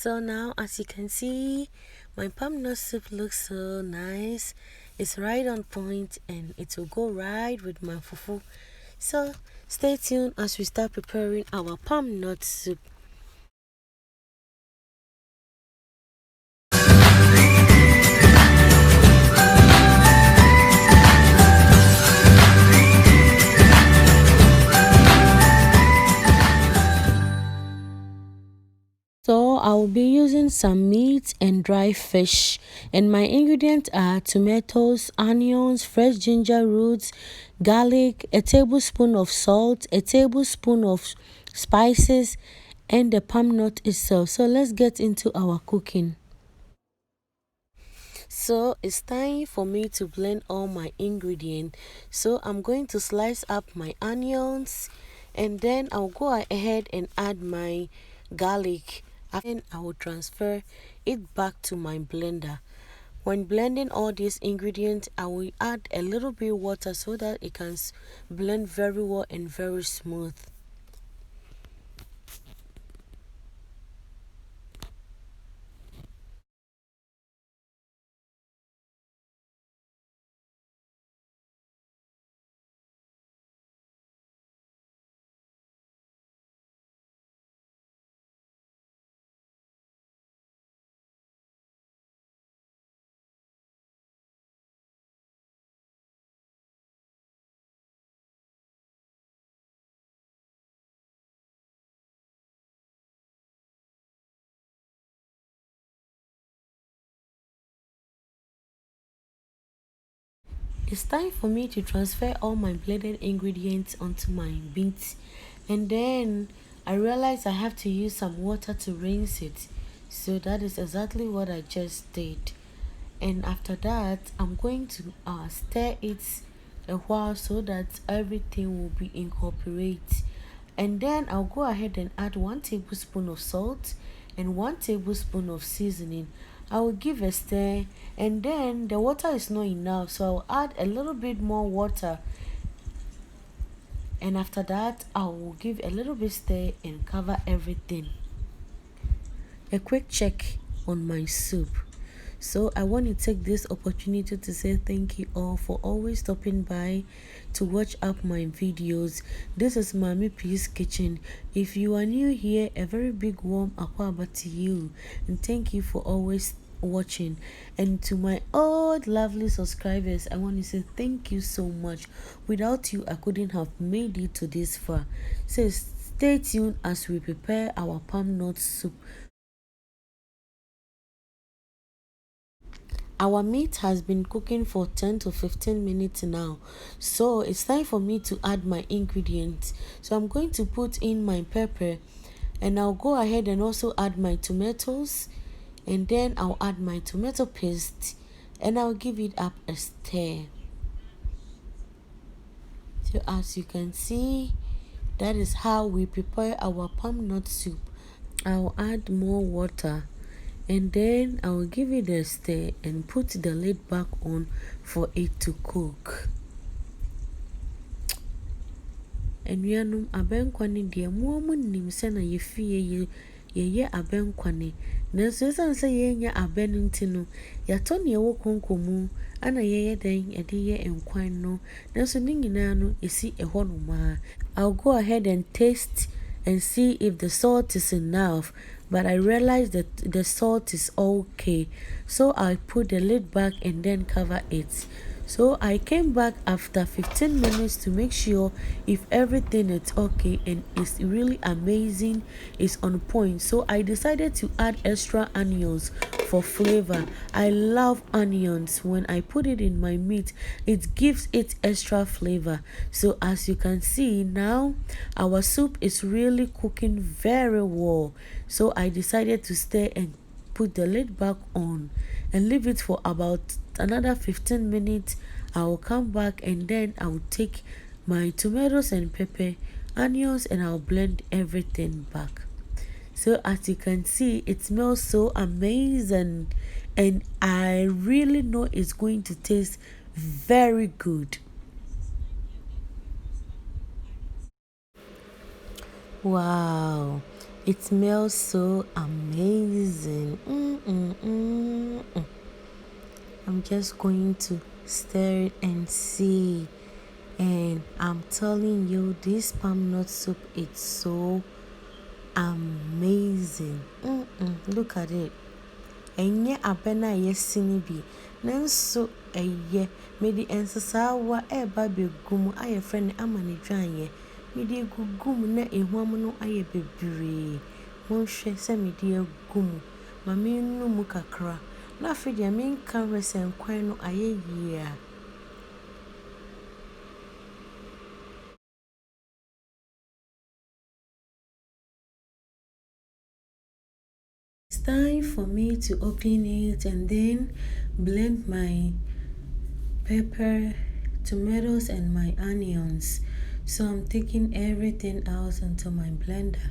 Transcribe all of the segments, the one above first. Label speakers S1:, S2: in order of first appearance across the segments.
S1: So now, as you can see, my palm nut soup looks so nice. It's right on point and it will go right with my fufu. So stay tuned as we start preparing our palm nut soup. So I'll be using some meat and dry fish, and my ingredients are tomatoes, onions, fresh ginger roots, garlic, a tablespoon of salt, a tablespoon of spices, and the palm nut itself. So let's get into our cooking. So it's time for me to blend all my ingredients. So I'm going to slice up my onions, and then I'll go ahead and add my garlic. And I will transfer it back to my blender. When blending all these ingredients, I will add a little bit water so that it can blend very well and very smooth. It's time for me to transfer all my blended ingredients onto my meat, and then I realized I have to use some water to rinse it. So that is exactly what I just did. And after that, I'm going to stir it a while so that everything will be incorporated. And then I'll go ahead and add 1 tablespoon of salt and 1 tablespoon of seasoning. I will give a stir, and then the water is not enough, so I'll add a little bit more water. And after that, I will give a little bit stir and cover everything. A quick check on my soup. So I want to take this opportunity to say thank you all for always stopping by to watch up my videos. This is Mommy P's Kitchen. If you are new here, a very big warm akwaba to you, and thank you for always watching. And to my old lovely subscribers, I want to say thank you so much. Without you, I couldn't have made it to this far. So stay tuned as we prepare our palm nut soup. Our meat has been cooking for 10 to 15 minutes now, so it's time for me to add my ingredients. So I'm going to put in my pepper, and I'll go ahead and also add my tomatoes, and then I'll add my tomato paste, and I'll give it up a stir. So as you can see, that is how we prepare our palm nut soup. I'll add more water, and then I will give it a stir and put the lid back on for it to cook. Enuanum abenkwane deɛ mo nim sɛ na yɛfie yɛyɛ abenkwane. Nanso ɛsan sɛ yɛnya aben nti no, yɛatɔ ne ɛwɔ konko mu ana yɛyɛ den yɛde yɛ nkwan no. Nanso ne nyinaa no esi ɛhɔ nom. I'll go ahead and taste and see if the salt is enough, but I realized that the salt is okay, so I put the lid back and then cover it. So I came back after 15 minutes to make sure if everything is okay, and it's really amazing, it's on point. So I decided to add extra onions for flavor. I love onions. When I put it in my meat, it gives it extra flavor. So as you can see now, our soup is really cooking very well. So I decided to stir and put the lid back on and leave it for about another 15 minutes. I will come back, and then I will take my tomatoes and pepper, onions, and I'll blend everything back. So as you can see, it smells so amazing, and I really know it's going to taste very good. Wow, It smells so amazing. I'm just going to stir it and see. And I'm telling you, this palm nut soup is so amazing. Look at it. Enye abena yesini bi. Nanso eye medi ensesawa eba begum aye friend amane dwan medi gugum na ehwam no aye bebre. Monhwe se medi agum. Ma menu mu kakra. Na afedi a menka resen kwan no aye yia. It's time for me to open it and then blend my pepper, tomatoes and my onions. So I'm taking everything out into my blender.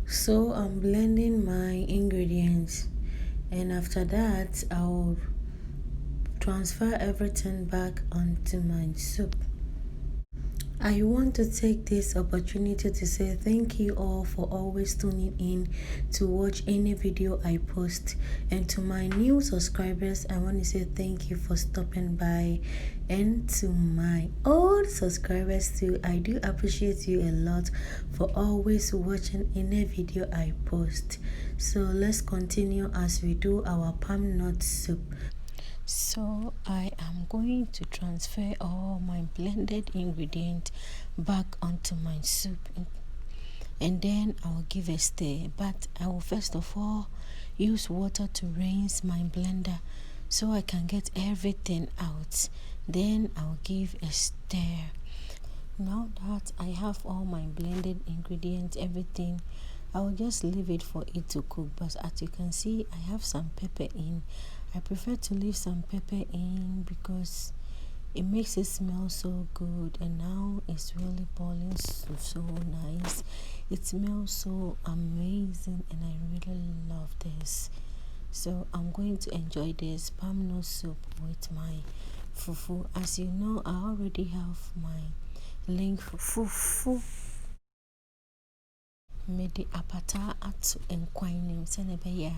S1: So I'm blending my ingredients, and after that I'll transfer everything back onto my soup. I want to take this opportunity to say thank you all for always tuning in to watch any video I post. And to my new subscribers, I want to say thank you for stopping by. And to my old subscribers too, I do appreciate you a lot for always watching any video I post. So let's continue as we do our palm nut soup. So I am going to transfer all my blended ingredients back onto my soup, and then I will give a stir. But I will first of all use water to rinse my blender so I can get everything out. Then I'll give a stir. Now that I have all my blended ingredients, everything, I will just leave it for it to cook. But as you can see, I have some pepper in. I prefer to leave some pepper in because it makes it smell so good, and now it's really boiling so nice. It smells so amazing and I really love this. So I'm going to enjoy this palm nut soup with my fufu. As you know, I already have my link for fufu. Mede apata ato enkwan sene be ya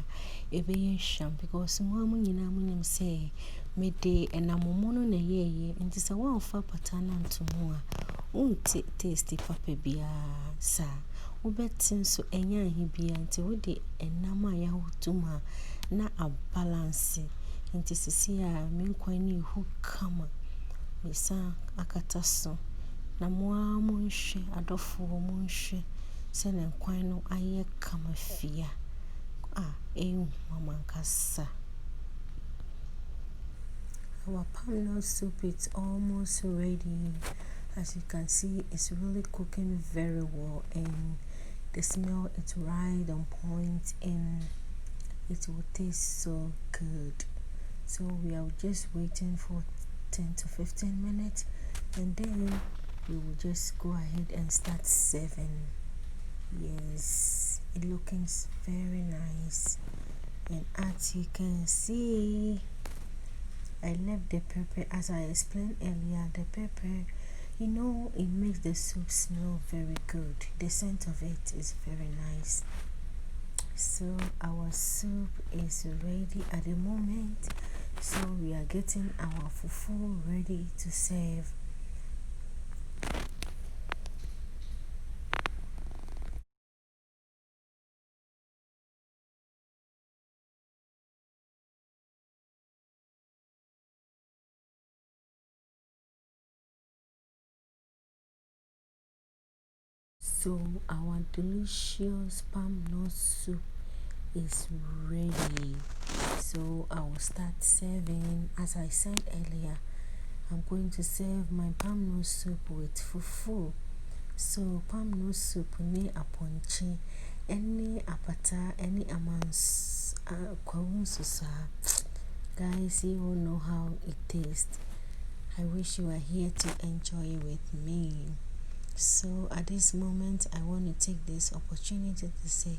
S1: ebe ye hwam because mo amu nyina mu nim say mede enamomo no na yeye nti se wan fa apata na ntomo a unti tasty papa bia sa wo betin so enya hi bia nti wo de enam ya hotuma na a balance nti sisi a me nkwan ni hu kama mesa akata so na mo amu nhwe adofo mo nhwe sene nkwan no aye kama fia mama kasa. Our palm nut soup is almost ready. As you can see, it's really cooking very well, and the smell is right on point, and it will taste so good. So we are just waiting for 10 to 15 minutes, and then we will just go ahead and start serving. Yes, it looking very nice, and as you can see, I left the pepper. As I explained earlier, the pepper, it makes the soup smell very good. The scent of it is very nice. So our soup is ready at the moment, so we are getting our fufu ready to serve. So our delicious palm nut soup is ready. So I will start serving. As I said earlier, I'm going to serve my palm nut soup with fufu. So palm nut soup ni aponchi any apata, any amounts, guys, you will know how it tastes. I wish you are here to enjoy with me. So at this moment, I want to take this opportunity to say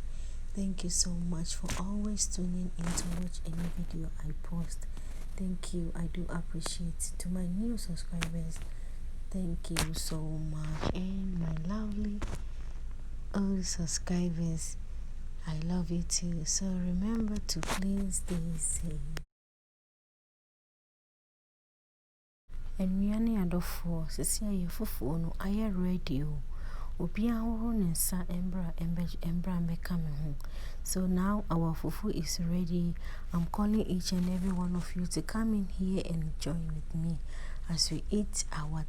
S1: thank you so much for always tuning in to watch any video I post. Thank you. I do appreciate. To my new subscribers, thank you so much. And my lovely old subscribers, I love you too. So remember to please stay safe. And we are adofo sisi aye fufu no aye radio obi ahoro ne nsa embra meka me ho. So now our fufu is ready. I'm calling each and every one of you to come in here and join with me as we eat our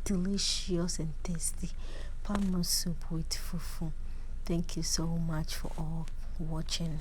S1: delicious and tasty palm soup with fufu. Thank you so much for all watching.